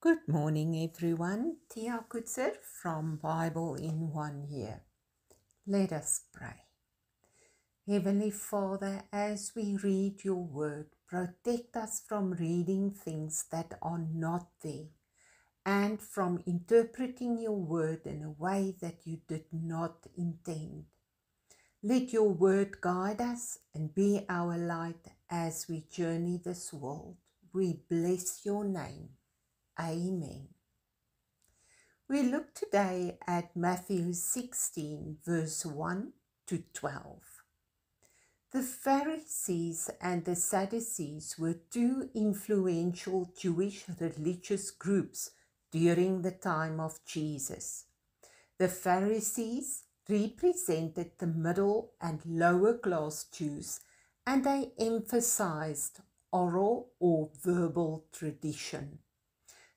Good morning, everyone. Tia Kutzer from Bible in 1 Year. Let us pray. Heavenly Father, as we read your word, protect us from reading things that are not there and from interpreting your word in a way that you did not intend. Let your word guide us and be our light as we journey this world. We bless your name. Amen. We look today at Matthew 16, verse 1 to 12. The Pharisees and the Sadducees were two influential Jewish religious groups during the time of Jesus. The Pharisees represented the middle and lower class Jews, and they emphasized oral or verbal tradition.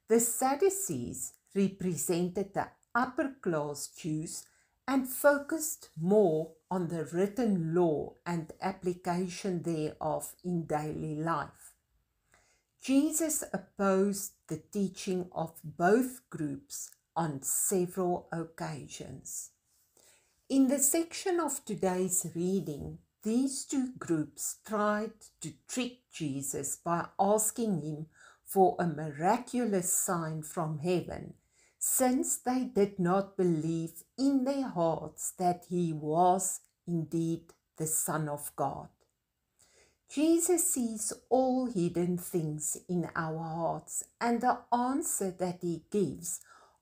The Sadducees represented the upper class Jews and focused more on the written law and application thereof in daily life. Jesus opposed the teaching of both groups on several occasions. In the section of today's reading, these two groups tried to trick Jesus by asking him for a miraculous sign from heaven, since they did not believe in their hearts that he was indeed the Son of God. Jesus sees all hidden things in our hearts, and the answer that he gives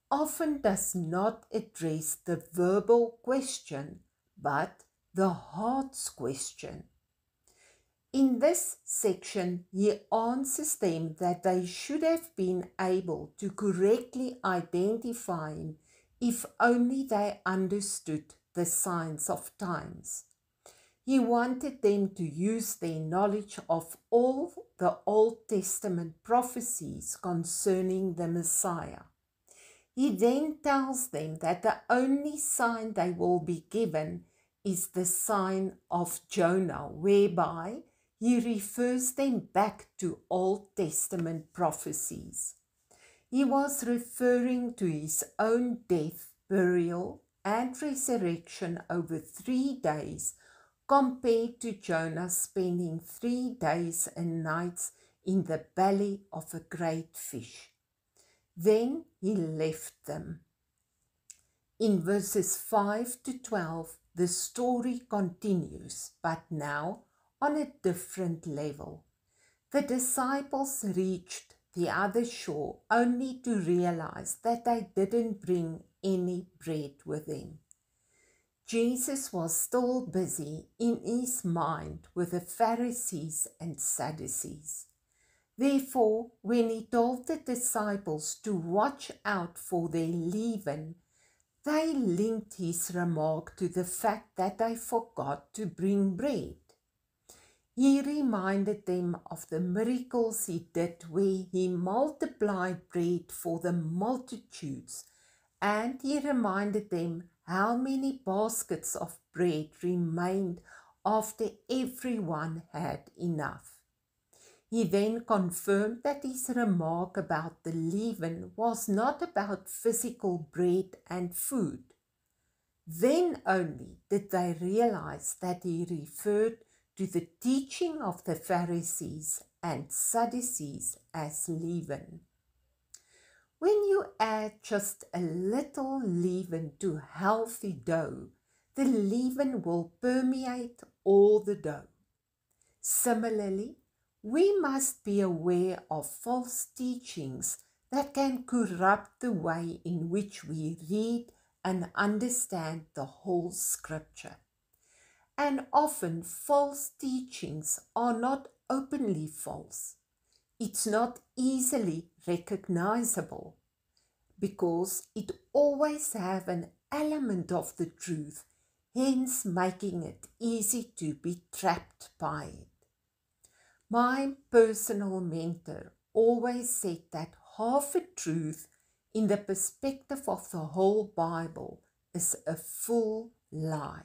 often does not address the verbal question, but the heart's question. In this section, he answers them that they should have been able to correctly identify him if only they understood the signs of times. He wanted them to use their knowledge of all the Old Testament prophecies concerning the Messiah. He then tells them that the only sign they will be given is the sign of Jonah, whereby he refers them back to Old Testament prophecies. He was referring to his own death, burial, and resurrection over 3 days, compared to Jonah spending 3 days and nights in the belly of a great fish. Then he left them. In verses 5 to 12, the story continues, but now on a different level. The disciples reached the other shore only to realize that they didn't bring any bread with them. Jesus was still busy in his mind with the Pharisees and Sadducees. Therefore, when he told the disciples to watch out for their leaven, they linked his remark to the fact that they forgot to bring bread. He reminded them of the miracles he did where he multiplied bread for the multitudes, and he reminded them how many baskets of bread remained after everyone had enough. He then confirmed that his remark about the leaven was not about physical bread and food. Then only did they realize that he referred to the teaching of the Pharisees and Sadducees as leaven. When you add just a little leaven to healthy dough, the leaven will permeate all the dough. Similarly, we must be aware of false teachings that can corrupt the way in which we read and understand the whole scripture. And often false teachings are not openly false. It's not easily recognizable because it always has an element of the truth, hence making it easy to be trapped by it. My personal mentor always said that half a truth in the perspective of the whole Bible is a full lie.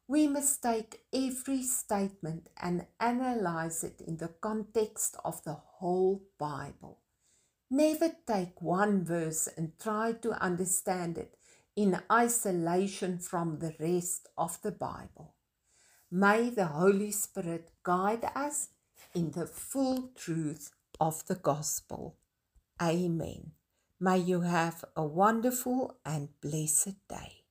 We must take every statement and analyze it in the context of the whole Bible. Never take one verse and try to understand it in isolation from the rest of the Bible. May the Holy Spirit guide us in the full truth of the gospel. Amen. May you have a wonderful and blessed day.